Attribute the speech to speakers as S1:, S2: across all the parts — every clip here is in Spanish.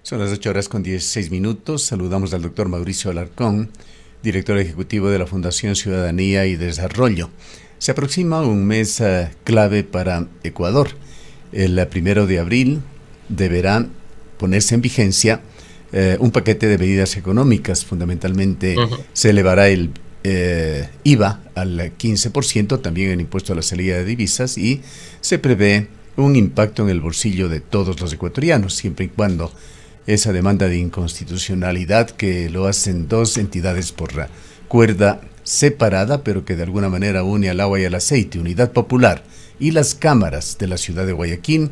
S1: Son las 8 horas con 16 minutos. Saludamos al doctor Mauricio Alarcón, director ejecutivo de la Fundación Ciudadanía y Desarrollo. Se aproxima un mes clave para Ecuador. El 1 de abril deberá ponerse en vigencia un paquete de medidas económicas. Fundamentalmente se elevará el IVA al 15%, también el impuesto a la salida de divisas, y se prevé un impacto en el bolsillo de todos los ecuatorianos, siempre y cuando esa demanda de inconstitucionalidad que lo hacen dos entidades por la cuerda separada, pero que de alguna manera une al agua y al aceite, Unidad Popular y las cámaras de la ciudad de Guayaquil,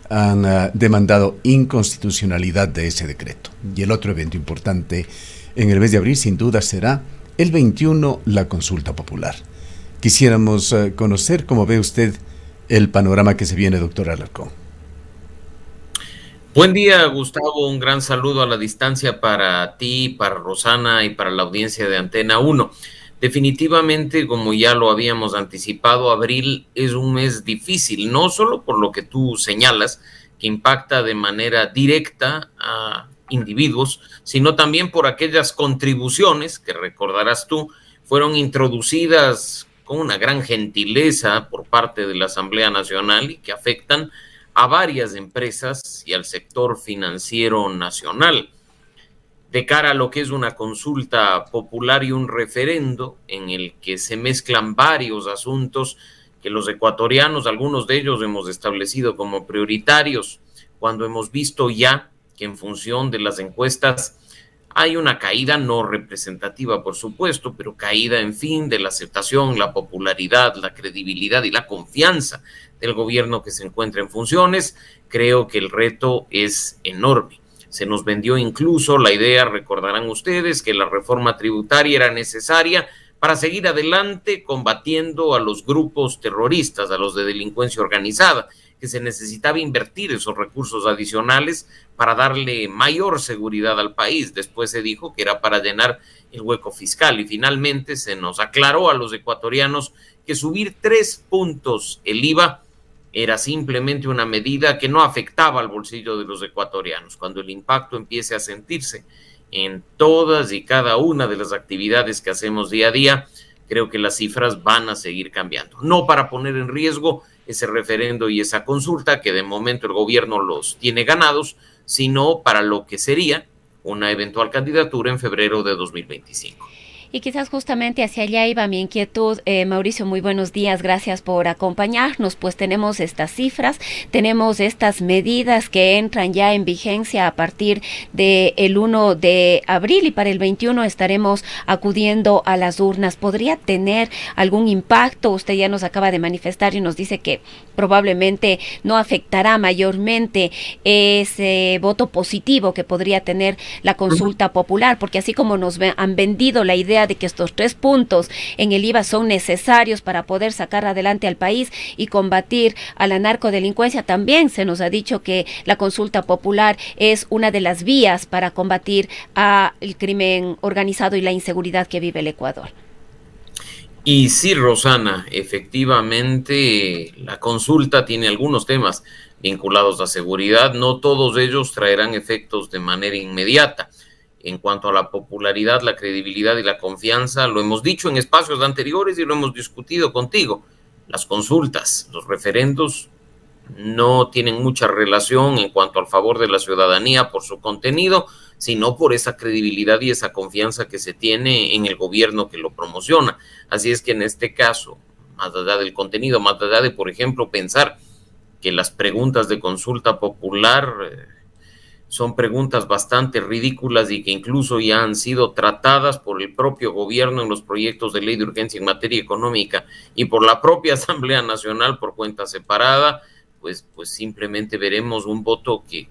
S1: han demandado inconstitucionalidad de ese decreto. Y el otro evento importante en el mes de abril, sin duda, será el 21, la consulta popular. Quisiéramos conocer cómo ve usted el panorama que se viene, doctor Alarcón.
S2: Buen día, Gustavo. Un gran saludo a la distancia para ti, para Rosana y para la audiencia de Antena 1. Definitivamente, como ya lo habíamos anticipado, abril es un mes difícil, no solo por lo que tú señalas, que impacta de manera directa a individuos, sino también por aquellas contribuciones que, recordarás tú, fueron introducidas con una gran gentileza por parte de la Asamblea Nacional y que afectan a varias empresas y al sector financiero nacional. De cara a lo que es una consulta popular y un referendo en el que se mezclan varios asuntos que los ecuatorianos, algunos de ellos hemos establecido como prioritarios, cuando hemos visto ya que en función de las encuestas hay una caída no representativa, por supuesto, pero caída, en fin, de la aceptación, la popularidad, la credibilidad y la confianza del gobierno que se encuentra en funciones. Creo que el reto es enorme. Se nos vendió incluso la idea, recordarán ustedes, que la reforma tributaria era necesaria para seguir adelante combatiendo a los grupos terroristas, a los de delincuencia organizada, que se necesitaba invertir esos recursos adicionales para darle mayor seguridad al país. Después se dijo que era para llenar el hueco fiscal y finalmente se nos aclaró a los ecuatorianos que subir 3 puntos el IVA era simplemente una medida que no afectaba al bolsillo de los ecuatorianos. Cuando el impacto empiece a sentirse en todas y cada una de las actividades que hacemos día a día, creo que las cifras van a seguir cambiando. No para poner en riesgo ese referendo y esa consulta, que de momento el gobierno los tiene ganados, sino para lo que sería una eventual candidatura en febrero de 2025.
S3: Y quizás justamente hacia allá iba mi inquietud. Mauricio, muy buenos días, gracias por acompañarnos. Pues tenemos estas cifras, tenemos estas medidas que entran ya en vigencia a partir del 1 de abril y para el 21 estaremos acudiendo a las urnas. ¿Podría tener algún impacto? Usted ya nos acaba de manifestar y nos dice que probablemente no afectará mayormente ese voto positivo que podría tener la consulta popular, porque así como nos han vendido la idea de que estos 3 puntos en el IVA son necesarios para poder sacar adelante al país y combatir a la narcodelincuencia, también se nos ha dicho que la consulta popular es una de las vías para combatir al crimen organizado y la inseguridad que vive el Ecuador.
S2: Y sí, Rosana, efectivamente la consulta tiene algunos temas vinculados a seguridad, no todos ellos traerán efectos de manera inmediata. En cuanto a la popularidad, la credibilidad y la confianza, lo hemos dicho en espacios anteriores y lo hemos discutido contigo. Las consultas, los referendos no tienen mucha relación en cuanto al favor de la ciudadanía por su contenido, sino por esa credibilidad y esa confianza que se tiene en el gobierno que lo promociona. Así es que en este caso, más allá del contenido, más allá de, por ejemplo, pensar que las preguntas de consulta popular son preguntas bastante ridículas y que incluso ya han sido tratadas por el propio gobierno en los proyectos de ley de urgencia en materia económica y por la propia Asamblea Nacional por cuenta separada, pues simplemente veremos un voto que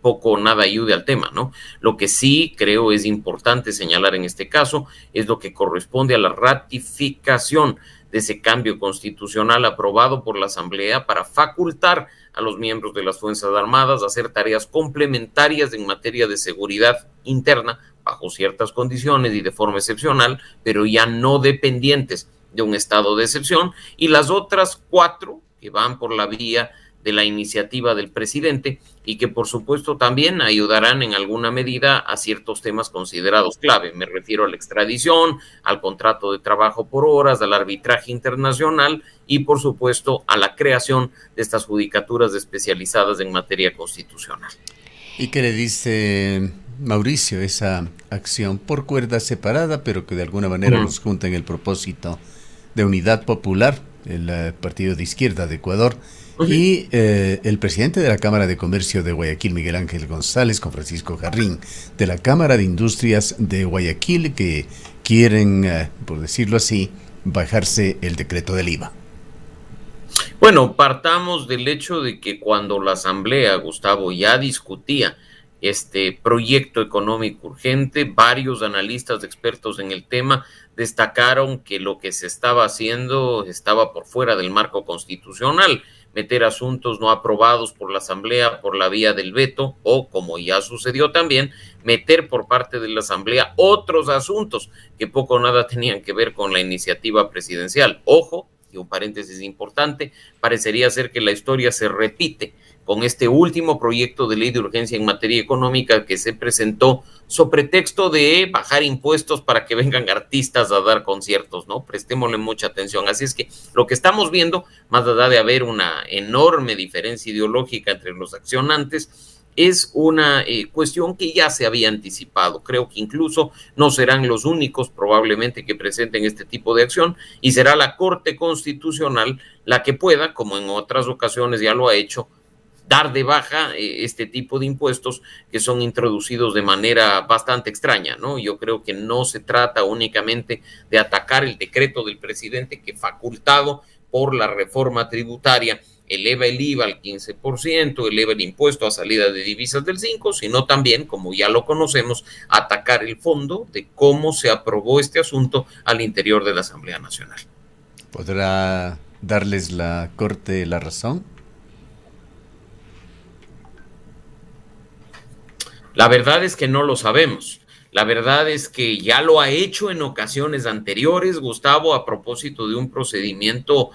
S2: poco o nada ayude al tema, ¿no? Lo que sí creo es importante señalar en este caso es lo que corresponde a la ratificación de ese cambio constitucional aprobado por la Asamblea para facultar a los miembros de las Fuerzas Armadas a hacer tareas complementarias en materia de seguridad interna bajo ciertas condiciones y de forma excepcional, pero ya no dependientes de un estado de excepción, y las otras 4 que van por la vía de la iniciativa del presidente y que por supuesto también ayudarán en alguna medida a ciertos temas considerados clave. Me refiero a la extradición, al contrato de trabajo por horas, al arbitraje internacional y por supuesto a la creación de estas judicaturas especializadas en materia constitucional.
S1: ¿Y qué le dice Mauricio esa acción por cuerda separada, pero que de alguna manera los junta en el propósito de Unidad Popular, el partido de izquierda de Ecuador, y el presidente de la Cámara de Comercio de Guayaquil, Miguel Ángel González, con Francisco Jarrín, de la Cámara de Industrias de Guayaquil, que quieren, por decirlo así, bajarse el decreto del IVA?
S2: Bueno, partamos del hecho de que cuando la Asamblea, Gustavo, ya discutía este proyecto económico urgente, varios analistas expertos en el tema destacaron que lo que se estaba haciendo estaba por fuera del marco constitucional, meter asuntos no aprobados por la Asamblea por la vía del veto o, como ya sucedió también, meter por parte de la Asamblea otros asuntos que poco o nada tenían que ver con la iniciativa presidencial. Ojo, y un paréntesis importante, parecería ser que la historia se repite con este último proyecto de ley de urgencia en materia económica que se presentó sobre pretexto de bajar impuestos para que vengan artistas a dar conciertos, ¿no? Prestémosle mucha atención. Así es que lo que estamos viendo, más allá de haber una enorme diferencia ideológica entre los accionantes, es una cuestión que ya se había anticipado. Creo que incluso no serán los únicos probablemente que presenten este tipo de acción y será la Corte Constitucional la que pueda, como en otras ocasiones ya lo ha hecho, dar de baja este tipo de impuestos que son introducidos de manera bastante extraña, ¿no? Yo creo que no se trata únicamente de atacar el decreto del presidente que, facultado por la reforma tributaria, eleva el IVA al 15%, eleva el impuesto a salida de divisas del 5%, sino también, como ya lo conocemos, atacar el fondo de cómo se aprobó este asunto al interior de la Asamblea Nacional.
S1: ¿Podrá darles la Corte la razón?
S2: La verdad es que no lo sabemos. La verdad es que ya lo ha hecho en ocasiones anteriores, Gustavo, a propósito de un procedimiento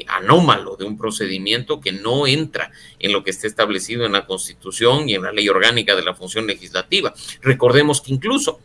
S2: anómalo, de un procedimiento que no entra en lo que está establecido en la Constitución y en la Ley Orgánica de la Función Legislativa. Recordemos que incluso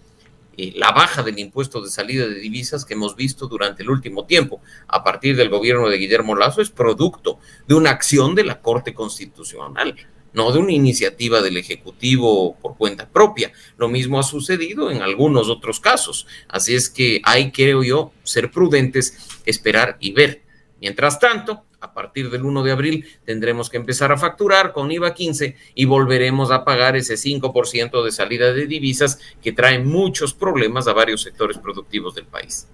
S2: la baja del impuesto de salida de divisas que hemos visto durante el último tiempo a partir del gobierno de Guillermo Lasso es producto de una acción de la Corte Constitucional, no de una iniciativa del Ejecutivo por cuenta propia. Lo mismo ha sucedido en algunos otros casos. Así es que hay, creo yo, ser prudentes, esperar y ver. Mientras tanto, a partir del 1 de abril tendremos que empezar a facturar con IVA 15 y volveremos a pagar ese 5% de salida de divisas que trae muchos problemas a varios sectores productivos del país.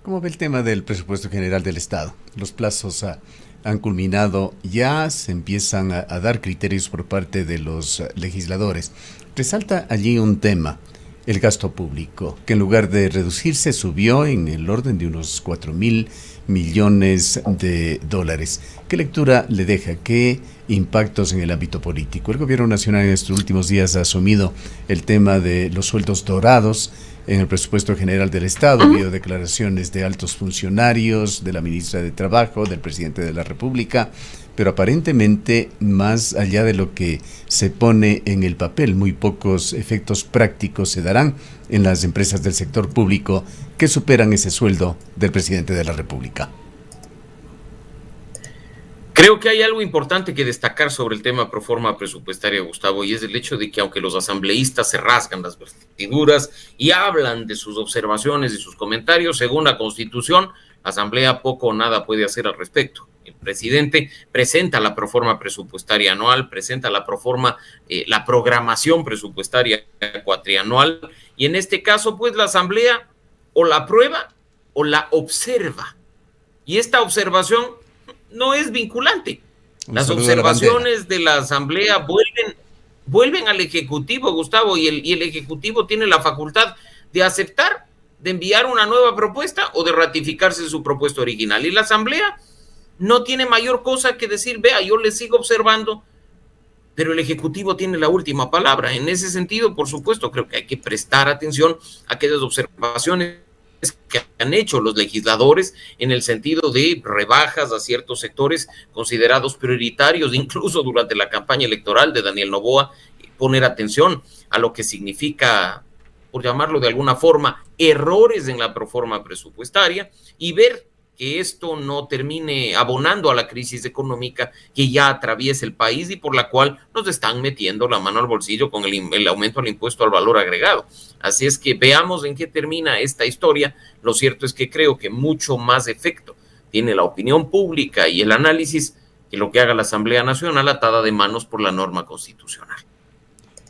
S1: ¿Cómo ve el tema del presupuesto general del Estado? Los plazos han culminado, ya se empiezan a dar criterios por parte de los legisladores. Resalta allí un tema, el gasto público, que en lugar de reducirse subió en el orden de unos 4.000 millones de dólares. ¿Qué lectura le deja? ¿Qué impactos en el ámbito político? El gobierno nacional en estos últimos días ha asumido el tema de los sueldos dorados en el presupuesto general del Estado. Ha habido declaraciones de altos funcionarios, de la ministra de Trabajo, del presidente de la República, pero aparentemente, más allá de lo que se pone en el papel, muy pocos efectos prácticos se darán en las empresas del sector público que superan ese sueldo del presidente de la República.
S2: Creo que hay algo importante que destacar sobre el tema proforma presupuestaria, Gustavo, y es el hecho de que aunque los asambleístas se rasgan las vestiduras y hablan de sus observaciones y sus comentarios, según la Constitución, la Asamblea poco o nada puede hacer al respecto. El presidente presenta la proforma presupuestaria anual, presenta la proforma, la programación presupuestaria cuatrianual, y en este caso, pues, la Asamblea o la aprueba o la observa. Y esta observación no es vinculante. Las observaciones de la Asamblea vuelven al Ejecutivo, Gustavo, y el Ejecutivo tiene la facultad de aceptar, de enviar una nueva propuesta o de ratificarse su propuesta original. Y la Asamblea no tiene mayor cosa que decir, vea, yo le sigo observando, pero el Ejecutivo tiene la última palabra. En ese sentido, por supuesto, creo que hay que prestar atención a aquellas observaciones que han hecho los legisladores en el sentido de rebajas a ciertos sectores considerados prioritarios, incluso durante la campaña electoral de Daniel Noboa, poner atención a lo que significa, por llamarlo de alguna forma, errores en la proforma presupuestaria y ver que esto no termine abonando a la crisis económica que ya atraviesa el país y por la cual nos están metiendo la mano al bolsillo con el aumento al impuesto al valor agregado. Así es que veamos en qué termina esta historia. Lo cierto es que creo que mucho más efecto tiene la opinión pública y el análisis que lo que haga la Asamblea Nacional atada de manos por la norma constitucional.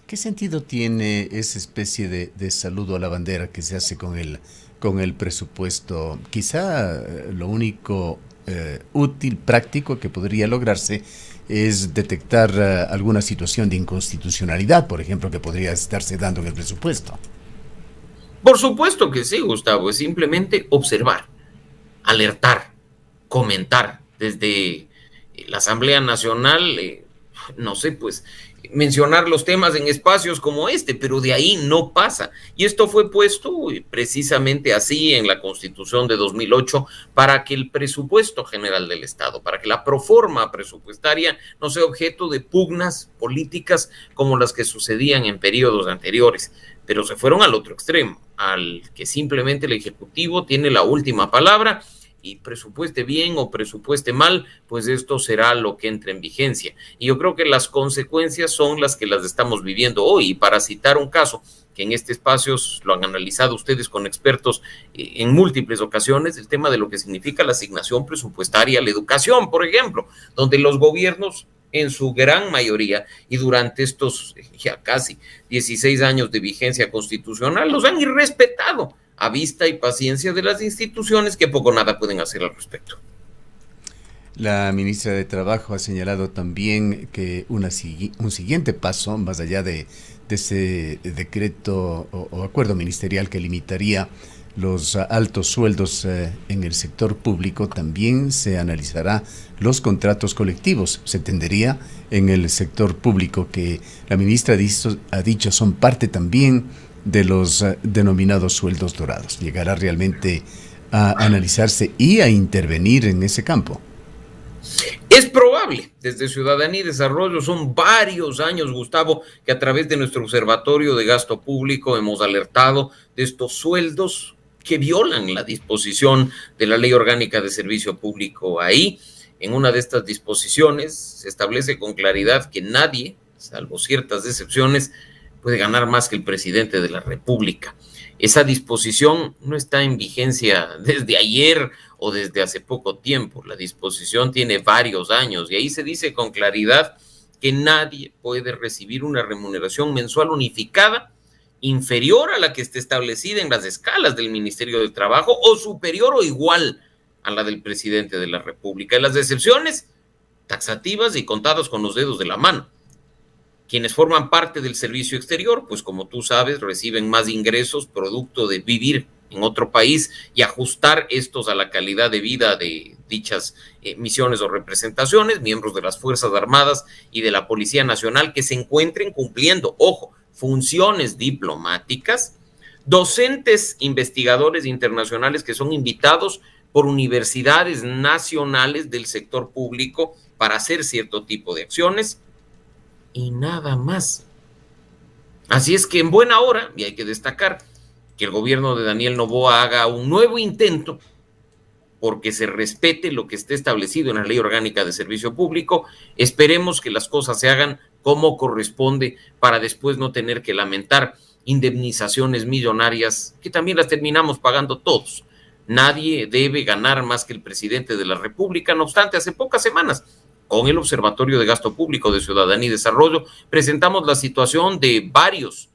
S1: ¿Qué sentido tiene esa especie de saludo a la bandera que se hace con el presupuesto? Quizá lo único útil, práctico que podría lograrse es detectar alguna situación de inconstitucionalidad, por ejemplo, que podría estarse dando en el presupuesto.
S2: Por supuesto que sí, Gustavo, es simplemente observar, alertar, comentar desde la Asamblea Nacional, no sé, pues mencionar los temas en espacios como este, pero de ahí no pasa. Y esto fue puesto precisamente así en la Constitución de 2008 para que el presupuesto general del Estado, para que la proforma presupuestaria no sea objeto de pugnas políticas como las que sucedían en periodos anteriores, pero se fueron al otro extremo, al que simplemente el Ejecutivo tiene la última palabra y presupueste bien o presupueste mal, pues esto será lo que entre en vigencia. Y yo creo que las consecuencias son las que las estamos viviendo hoy. Y para citar un caso que en este espacio lo han analizado ustedes con expertos en múltiples ocasiones, el tema de lo que significa la asignación presupuestaria a la educación, por ejemplo, donde los gobiernos en su gran mayoría y durante estos ya casi 16 años de vigencia constitucional los han irrespetado a vista y paciencia de las instituciones que poco o nada pueden hacer al respecto.
S1: La ministra de Trabajo ha señalado también que un siguiente paso, más allá de ese decreto o acuerdo ministerial que limitaría los altos sueldos en el sector público, también se analizará los contratos colectivos. Se entendería en el sector público que la ministra ha dicho son parte también de los denominados sueldos dorados. ¿Llegará realmente a analizarse y a intervenir en ese campo?
S2: Es probable. Desde Ciudadanía y Desarrollo son varios años, Gustavo, que a través de nuestro Observatorio de Gasto Público hemos alertado de estos sueldos que violan la disposición de la Ley Orgánica de Servicio Público. Ahí, en una de estas disposiciones, se establece con claridad que nadie, salvo ciertas excepciones, puede ganar más que el presidente de la República. Esa disposición no está en vigencia desde ayer o desde hace poco tiempo. La disposición tiene varios años y ahí se dice con claridad que nadie puede recibir una remuneración mensual unificada inferior a la que esté establecida en las escalas del Ministerio del Trabajo o superior o igual a la del presidente de la República. Y las excepciones taxativas y contadas con los dedos de la mano. Quienes forman parte del servicio exterior, pues como tú sabes, reciben más ingresos producto de vivir en otro país y ajustar estos a la calidad de vida de dichas misiones o representaciones, miembros de las Fuerzas Armadas y de la Policía Nacional que se encuentren cumpliendo, ojo, funciones diplomáticas, docentes investigadores internacionales que son invitados por universidades nacionales del sector público para hacer cierto tipo de acciones, y nada más. Así es que en buena hora, y hay que destacar que el gobierno de Daniel Noboa haga un nuevo intento porque se respete lo que esté establecido en la Ley Orgánica de Servicio Público. Esperemos que las cosas se hagan como corresponde para después no tener que lamentar indemnizaciones millonarias que también las terminamos pagando todos. Nadie debe ganar más que el presidente de la República. No obstante, hace pocas semanas con el Observatorio de Gasto Público de Ciudadanía y Desarrollo, presentamos la situación de varios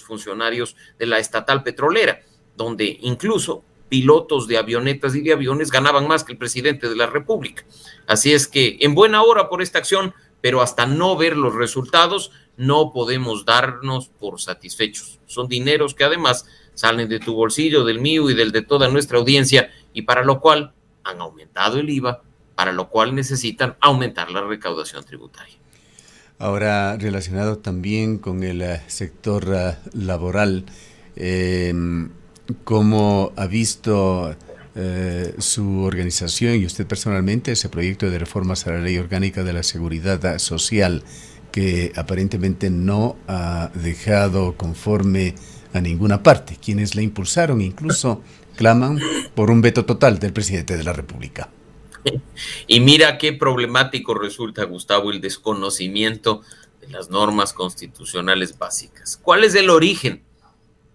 S2: funcionarios de la estatal petrolera, donde incluso pilotos de avionetas y de aviones ganaban más que el presidente de la República. Así es que en buena hora por esta acción, pero hasta no ver los resultados, no podemos darnos por satisfechos. Son dineros que además salen de tu bolsillo, del mío y del de toda nuestra audiencia, y para lo cual han aumentado el IVA, para lo cual necesitan aumentar la recaudación tributaria.
S1: Ahora, relacionado también con el sector laboral, ¿Cómo ha visto su organización y usted personalmente ese proyecto de reformas a la Ley Orgánica de la Seguridad Social que aparentemente no ha dejado conforme a ninguna parte? Quienes la impulsaron incluso claman por un veto total del presidente de la República.
S2: Y mira qué problemático resulta, Gustavo, el desconocimiento de las normas constitucionales básicas. ¿Cuál es el origen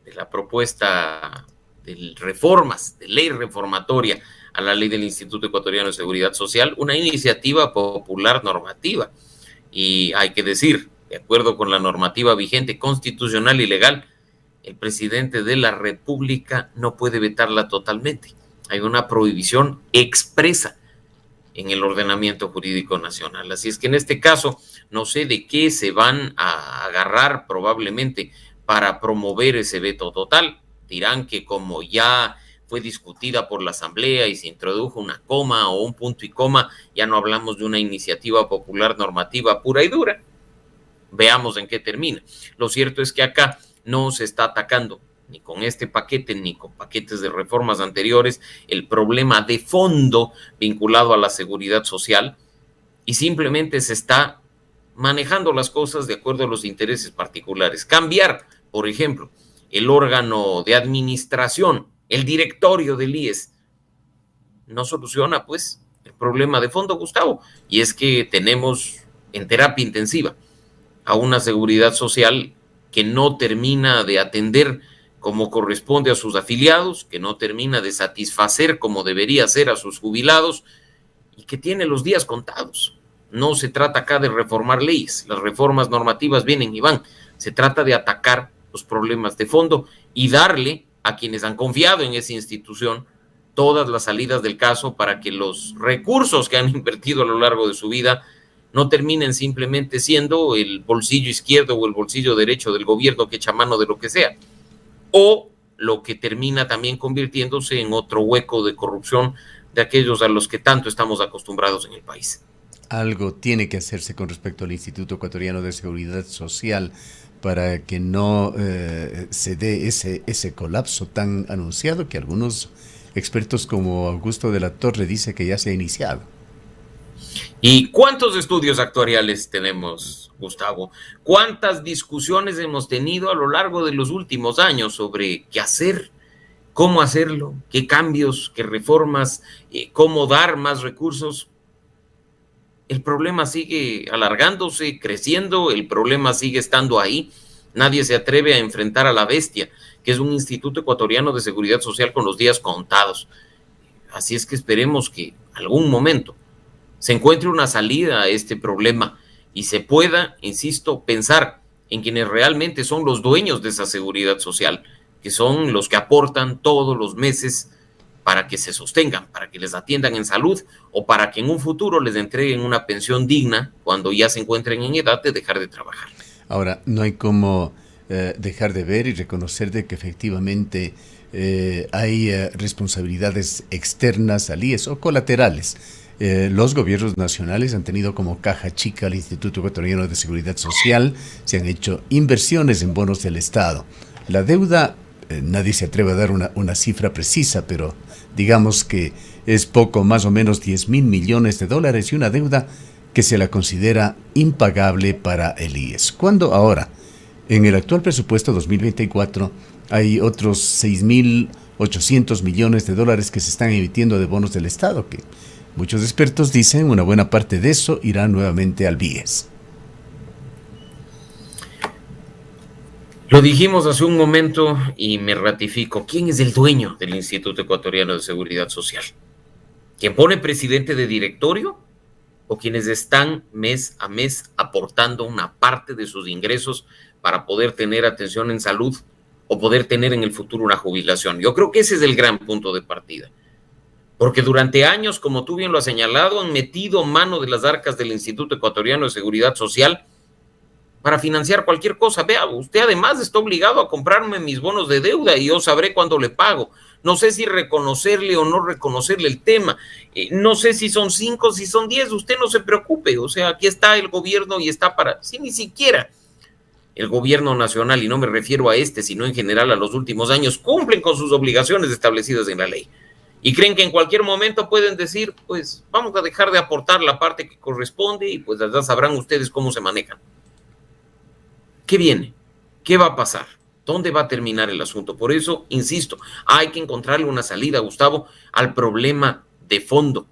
S2: de la propuesta de reformas, de ley reformatoria a la ley del Instituto Ecuatoriano de Seguridad Social? Una iniciativa popular normativa. Y hay que decir, de acuerdo con la normativa vigente constitucional y legal, el presidente de la República no puede vetarla totalmente. Hay una prohibición expresa en el ordenamiento jurídico nacional. Así es que en este caso no sé de qué se van a agarrar probablemente para promover ese veto total. Dirán que como ya fue discutida por la Asamblea y se introdujo una coma o un punto y coma, ya no hablamos de una iniciativa popular normativa pura y dura. Veamos en qué termina. Lo cierto es que acá no se está atacando ni con este paquete, ni con paquetes de reformas anteriores, el problema de fondo vinculado a la seguridad social, y simplemente se está manejando las cosas de acuerdo a los intereses particulares. Cambiar, por ejemplo, el órgano de administración, el directorio del IES, no soluciona, pues, el problema de fondo, Gustavo, y es que tenemos en terapia intensiva a una seguridad social que no termina de atender como corresponde a sus afiliados, que no termina de satisfacer como debería ser a sus jubilados y que tiene los días contados. No se trata acá de reformar leyes, las reformas normativas vienen y van, se trata de atacar los problemas de fondo y darle a quienes han confiado en esa institución todas las salidas del caso para que los recursos que han invertido a lo largo de su vida no terminen simplemente siendo el bolsillo izquierdo o el bolsillo derecho del gobierno que echa mano de lo que sea, o lo que termina también convirtiéndose en otro hueco de corrupción de aquellos a los que tanto estamos acostumbrados en el país.
S1: Algo tiene que hacerse con respecto al Instituto Ecuatoriano de Seguridad Social para que no se dé ese colapso tan anunciado que algunos expertos como Augusto de la Torre dice que ya se ha iniciado.
S2: ¿Y cuántos estudios actuariales tenemos, Gustavo? ¿Cuántas discusiones hemos tenido a lo largo de los últimos años sobre qué hacer, cómo hacerlo, qué cambios, qué reformas, cómo dar más recursos? El problema sigue alargándose, creciendo, el problema sigue estando ahí. Nadie se atreve a enfrentar a la bestia, que es un Instituto Ecuatoriano de Seguridad Social con los días contados. Así es que esperemos que algún momento se encuentre una salida a este problema y se pueda, insisto, pensar en quienes realmente son los dueños de esa seguridad social, que son los que aportan todos los meses para que se sostengan, para que les atiendan en salud o para que en un futuro les entreguen una pensión digna cuando ya se encuentren en edad de dejar de trabajar.
S1: Ahora, no hay como dejar de ver y reconocer de que efectivamente hay responsabilidades externas al IES o colaterales. Los gobiernos nacionales han tenido como caja chica al Instituto Ecuatoriano de Seguridad Social, se han hecho inversiones en bonos del Estado. La deuda, nadie se atreve a dar una cifra precisa, pero digamos que es poco más o menos 10,000 millones de dólares y una deuda que se la considera impagable para el IES. ¿Cuándo? Ahora, en el actual presupuesto 2024 hay otros 6,800 millones de dólares que se están emitiendo de bonos del Estado, que muchos expertos dicen una buena parte de eso irá nuevamente al BIES.
S2: Lo dijimos hace un momento y me ratifico. ¿Quién es el dueño del Instituto Ecuatoriano de Seguridad Social? ¿Quién pone presidente de directorio? ¿O quienes están mes a mes aportando una parte de sus ingresos para poder tener atención en salud o poder tener en el futuro una jubilación? Yo creo que ese es el gran punto de partida. Porque durante años, como tú bien lo has señalado, han metido mano de las arcas del Instituto Ecuatoriano de Seguridad Social para financiar cualquier cosa. Vea, usted además está obligado a comprarme mis bonos de deuda y yo sabré cuándo le pago. No sé si reconocerle o no reconocerle el tema. No sé si son 5, si son 10, usted no se preocupe. O sea, aquí está el gobierno y está para... Sí, ni siquiera el gobierno nacional, y no me refiero a este, sino en general a los últimos años, cumplen con sus obligaciones establecidas en la ley. Y creen que en cualquier momento pueden decir, pues vamos a dejar de aportar la parte que corresponde y pues ya sabrán ustedes cómo se manejan. ¿Qué viene? ¿Qué va a pasar? ¿Dónde va a terminar el asunto? Por eso, insisto, hay que encontrarle una salida, Gustavo, al problema de fondo.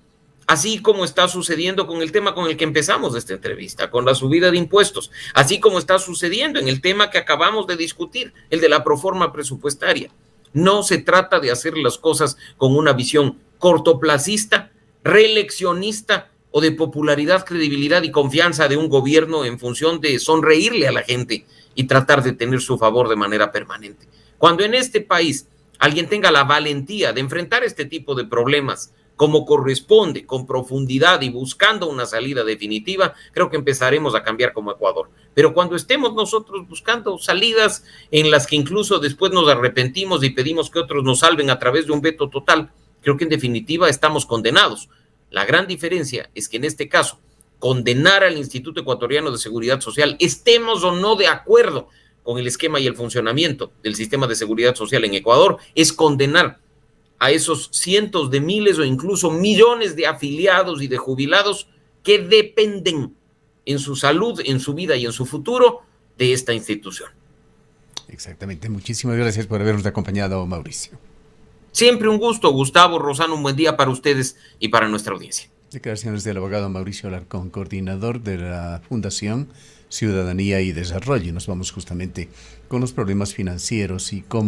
S2: Así como está sucediendo con el tema con el que empezamos esta entrevista, con la subida de impuestos, así como está sucediendo en el tema que acabamos de discutir, el de la proforma presupuestaria. No se trata de hacer las cosas con una visión cortoplacista, reeleccionista o de popularidad, credibilidad y confianza de un gobierno en función de sonreírle a la gente y tratar de tener su favor de manera permanente. Cuando en este país alguien tenga la valentía de enfrentar este tipo de problemas como corresponde, con profundidad y buscando una salida definitiva, creo que empezaremos a cambiar como Ecuador. Pero cuando estemos nosotros buscando salidas en las que incluso después nos arrepentimos y pedimos que otros nos salven a través de un veto total, creo que en definitiva estamos condenados. La gran diferencia es que en este caso, condenar al Instituto Ecuatoriano de Seguridad Social, estemos o no de acuerdo con el esquema y el funcionamiento del sistema de seguridad social en Ecuador, es condenar a esos cientos de miles o incluso millones de afiliados y de jubilados que dependen en su salud, en su vida y en su futuro de esta institución.
S1: Exactamente. Muchísimas gracias por habernos acompañado, Mauricio.
S2: Siempre un gusto, Gustavo, Rosana, un buen día para ustedes y para nuestra audiencia.
S1: Declaraciones del abogado Mauricio Alarcón, coordinador de la Fundación Ciudadanía y Desarrollo. Nos vamos justamente con los problemas financieros y cómo